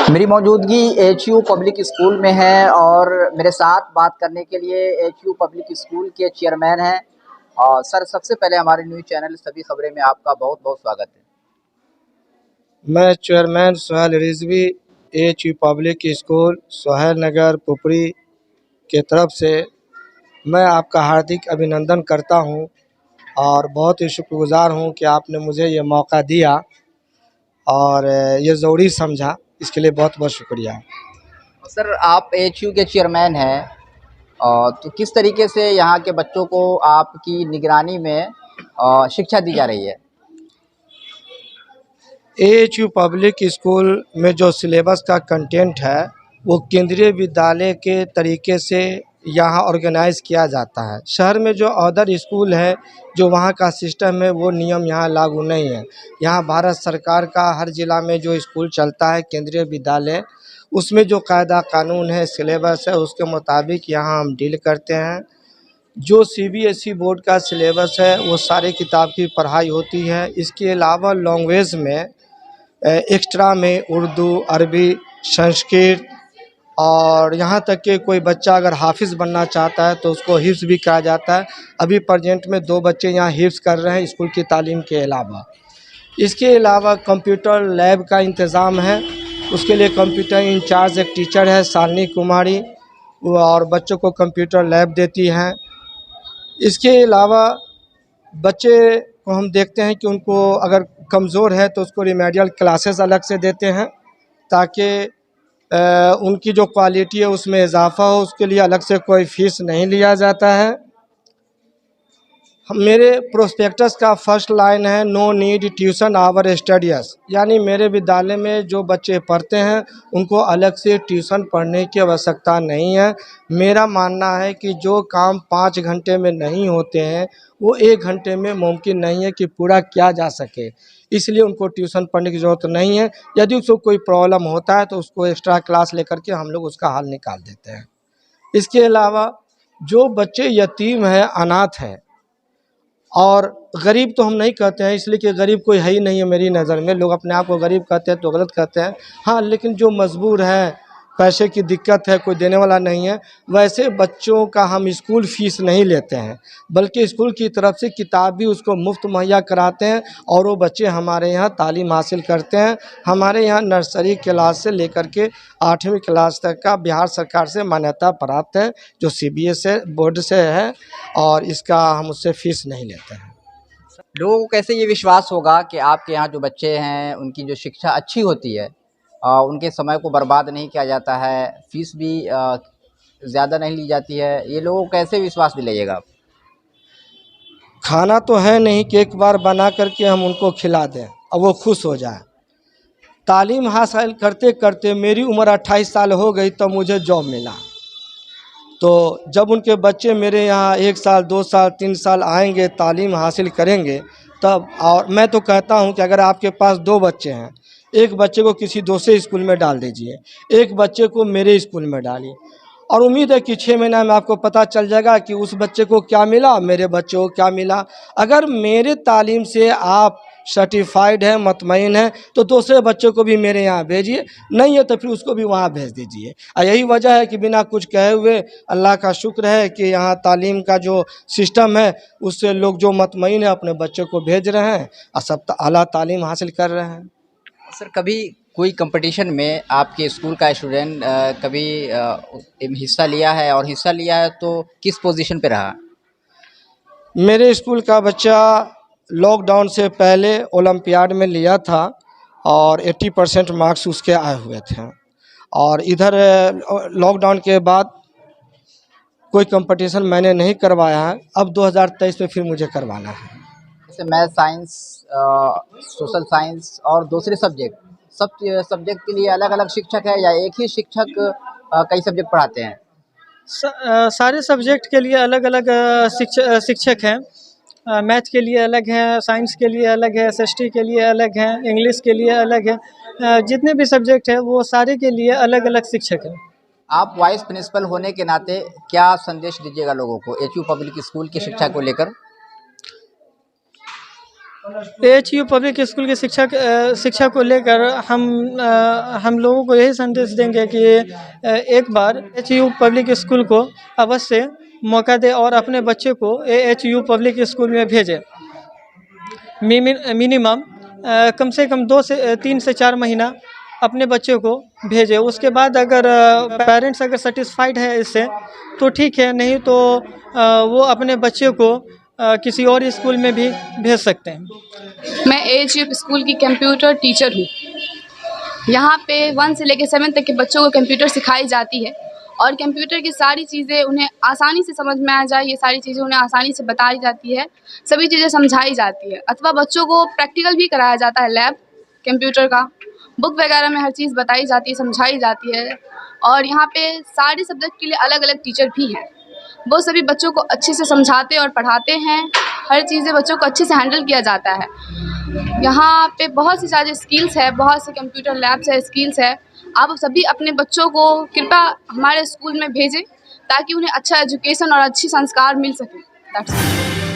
मेरी मौजूदगी HU public school में है और मेरे साथ बात करने के लिए एचयू पब्लिक स्कूल के चेयरमैन हैं। और सर, सबसे पहले हमारे न्यूज़ चैनल सभी खबरें में आपका बहुत बहुत स्वागत है। मैं chairman Sohail Rizvi HU public school Sohail Nagar Pupri के तरफ से मैं आपका हार्दिक अभिनंदन करता हूं और बहुत ही शुक्रगुजार हूं कि आपने मुझे ये मौका दिया और ये ज़रूरी समझा। इसके लिए बहुत बहुत शुक्रिया। सर, आप एचयू के चेयरमैन हैं, तो किस तरीके से यहाँ के बच्चों को आपकी निगरानी में शिक्षा दी जा रही है? एचयू पब्लिक स्कूल में जो सिलेबस का कंटेंट है वो केंद्रीय विद्यालय के तरीके से यहाँ ऑर्गेनाइज़ किया जाता है। शहर में जो अदर स्कूल है, जो वहाँ का सिस्टम है, वो नियम यहाँ लागू नहीं है। यहाँ भारत सरकार का हर ज़िला में जो स्कूल चलता है केंद्रीय विद्यालय, उसमें जो कायदा कानून है, सिलेबस है, उसके मुताबिक यहाँ हम डील करते हैं। जो सीबीएसई बोर्ड का सिलेबस है वो सारे किताब की पढ़ाई होती है। इसके अलावा लैंग्वेज में एक्स्ट्रा में उर्दू, अरबी, संस्कृत और यहाँ तक कि कोई बच्चा अगर हाफिज़ बनना चाहता है तो उसको हिफ्ज़ भी कराया जाता है। अभी प्रेजेंट में 2 बच्चे यहाँ हिफ्ज़ कर रहे हैं स्कूल की तालीम के अलावा। इसके अलावा कंप्यूटर लैब का इंतज़ाम है। उसके लिए कंप्यूटर इंचार्ज एक टीचर है शालिनी कुमारी, वो और बच्चों को कंप्यूटर लैब देती हैं। इसके अलावा बच्चे को हम देखते हैं कि उनको अगर कमज़ोर है तो उसको रिमेडियल क्लासेस अलग से देते हैं ताकि उनकी जो क्वालिटी है उसमें इजाफ़ा हो। उसके लिए अलग से कोई फ़ीस नहीं लिया जाता है। मेरे प्रोस्पेक्टस का फर्स्ट लाइन है no need tuition our studies, यानी मेरे विद्यालय में जो बच्चे पढ़ते हैं उनको अलग से ट्यूशन पढ़ने की आवश्यकता नहीं है। मेरा मानना है कि जो काम 5 घंटे में नहीं होते हैं वो 1 घंटे में मुमकिन नहीं है कि पूरा किया जा सके, इसलिए उनको ट्यूशन पढ़ने की ज़रूरत नहीं है। यदि उसको कोई प्रॉब्लम होता है तो उसको एक्स्ट्रा क्लास लेकर के हम लोग उसका हल निकाल देते हैं। इसके अलावा जो बच्चे यतीम हैं, अनाथ हैं, और गरीब तो हम नहीं कहते हैं इसलिए कि गरीब कोई है ही नहीं है मेरी नज़र में। लोग अपने आप को गरीब कहते हैं तो गलत कहते हैं। हाँ, लेकिन जो मजबूर हैं, पैसे की दिक्कत है, कोई देने वाला नहीं है, वैसे बच्चों का हम स्कूल फ़ीस नहीं लेते हैं, बल्कि स्कूल की तरफ से किताब भी उसको मुफ्त मुहैया कराते हैं और वो बच्चे हमारे यहाँ तालीम हासिल करते हैं। हमारे यहाँ नर्सरी क्लास से लेकर के 8वीं क्लास तक का बिहार सरकार से मान्यता प्राप्त है, जो सीबीएसई बोर्ड से है, और इसका हम उससे फ़ीस नहीं लेते हैं। लोगों को कैसे ये विश्वास होगा कि आपके यहाँ जो बच्चे हैं उनकी जो शिक्षा अच्छी होती है, उनके समय को बर्बाद नहीं किया जाता है, फीस भी ज़्यादा नहीं ली जाती है, ये लोगों को कैसे विश्वास दिलाइएगा आप? खाना तो है नहीं कि एक बार बना करके हम उनको खिला दें और वो खुश हो जाए। तालीम हासिल करते करते मेरी उम्र 28 साल हो गई तब मुझे जॉब मिला। तो जब उनके बच्चे मेरे यहाँ 1 साल, 2 साल, 3 साल आएंगे, तालीम हासिल करेंगे तब। और मैं तो कहता हूँ कि अगर आपके पास 2 बच्चे हैं, एक बच्चे को किसी दूसरे स्कूल में डाल दीजिए, एक बच्चे को मेरे स्कूल में डालिए, और उम्मीद है कि 6 महीना में आपको पता चल जाएगा कि उस बच्चे को क्या मिला, मेरे बच्चे को क्या मिला। अगर मेरे तालीम से आप सर्टिफाइड हैं, मतमईन हैं, तो दूसरे बच्चों को भी मेरे यहाँ भेजिए, नहीं है तो फिर उसको भी वहाँ भेज दीजिए। यही वजह है कि बिना कुछ कहे हुए अल्लाह का शुक्र है कि यहाँ तालीम का जो सिस्टम है उससे लोग जो मतमईन है अपने बच्चों को भेज रहे हैं और सब आला तालीम हासिल कर रहे हैं। सर, कभी कोई कंपटीशन में आपके स्कूल का स्टूडेंट कभी हिस्सा लिया है, और हिस्सा लिया है तो किस पोजीशन पे रहा? मेरे स्कूल का बच्चा लॉकडाउन से पहले ओलंपियाड में लिया था और 80% मार्क्स उसके आए हुए थे, और इधर लॉकडाउन के बाद कोई कंपटीशन मैंने नहीं करवाया है। अब 2023 में फिर मुझे करवाना है। जैसे मैथ, साइंस, सोशल साइंस और दूसरे सब्जेक्ट, सब सब्जेक्ट के लिए अलग अलग शिक्षक है या एक ही शिक्षक कई सब्जेक्ट पढ़ाते हैं? सारे सब्जेक्ट के लिए अलग अलग शिक्षक हैं। मैथ के लिए अलग हैं, साइंस के लिए अलग है, एसएसटी के लिए अलग हैं, इंग्लिश के लिए अलग है। जितने भी सब्जेक्ट हैं वो सारे के लिए अलग अलग शिक्षक हैं। आप वाइस प्रिंसिपल होने के नाते क्या संदेश दीजिएगा लोगों को एचयू पब्लिक स्कूल की शिक्षा को लेकर? AHU पब्लिक स्कूल के शिक्षा को लेकर हम लोगों को यही संदेश देंगे कि एक बार AHU पब्लिक स्कूल को अवश्य मौका दें और अपने बच्चे को AHU पब्लिक स्कूल में भेजें। मिनिमम कम से कम 3 से 4 महीना अपने बच्चे को भेजें। उसके बाद अगर पेरेंट्स अगर सेटिस्फाइड है इससे तो ठीक है, नहीं तो वो अपने बच्चे को किसी और स्कूल में भी भेज सकते हैं। मैं AHU स्कूल की कंप्यूटर टीचर हूँ। यहाँ पे 1 से लेकर 7 तक के बच्चों को कंप्यूटर सिखाई जाती है और कंप्यूटर की सारी चीज़ें उन्हें आसानी से समझ में आ जाए, ये सारी चीज़ें उन्हें आसानी से बताई जाती है, सभी चीज़ें समझाई जाती है। अथवा बच्चों को प्रैक्टिकल भी कराया जाता है, लैब कंप्यूटर का, बुक वगैरह में हर चीज़ बताई जाती है, समझाई जाती है। और यहाँ पे सारे सब्जेक्ट के लिए अलग अलग टीचर भी हैं, वो सभी बच्चों को अच्छे से समझाते और पढ़ाते हैं। हर चीज़ें बच्चों को अच्छे से हैंडल किया जाता है। यहाँ पे बहुत सी सारी स्किल्स है, बहुत से कंप्यूटर लैब्स है, स्किल्स है। आप सभी अपने बच्चों को कृपया हमारे स्कूल में भेजें ताकि उन्हें अच्छा एजुकेशन और अच्छी संस्कार मिल सके। That's it.